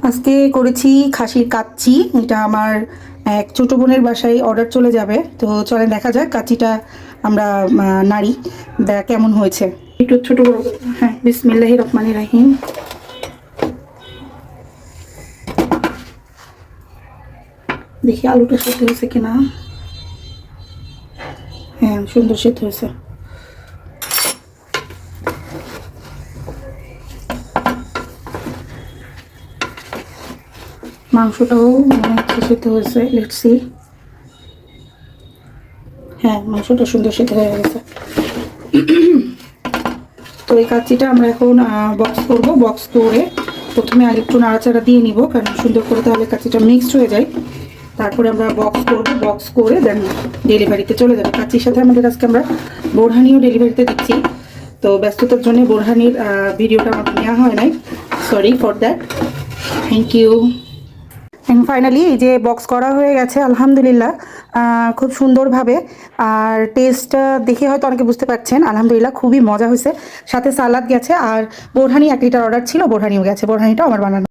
আজকে করেছি খাসির কাচ্চি। এটা আমার এক ছোটো বোনের বাসায় অর্ডার চলে যাবে, তো চলেন দেখা যাক কাচ্চিটা আমরা নাড়ি কেমন হয়েছে। একটু ছোটো বড়, হ্যাঁ, বিসমিল্লাহির রহমানির রহিম। দেখি আলুটা সেদ্ধ হয়েছে কিনা। হ্যাঁ, সুন্দর সেদ্ধ হয়েছে। মাংসটাও মনে হচ্ছে সেদ্ধ হয়েছে, লেটস সি। হ্যাঁ, মাংসটা সুন্দর সেদ্ধ হয়ে গেছে। তো এই কাচ্চিটা আমরা এখন বক্স করব। বক্স করে প্রথমে আর একটু নাড়াচাড়া দিয়ে নিব, কারণ সুন্দর করে তাহলে কাচ্চিটা মিক্সড হয়ে যায়। তারপরে আমরা বক্স করব, বক্স করে দেন ডেলিভারিতে চলে যাবে। কাচ্চির সাথে আমাদের আজকে আমরা বোরহানিও ডেলিভারিতে দিচ্ছি। তো ব্যস্ততার জন্য বোরহানির ভিডিওটা আমার নেওয়া হয় নাই, sorry for that. Thank you. And finally এই যে বক্স করা হয়ে গেছে আলহামদুলিল্লাহ, খুব সুন্দরভাবে। আর টেস্টটা দেখে হয়তো অনেকে বুঝতে পারছেন, আলহামদুলিল্লাহ খুবই মজা হয়েছে। সাথে সালাদ গেছে, আর বোরহানি 1 লিটার অর্ডার ছিল, বোরহানিও গেছে। বোরহানিটাও আমার বানানো।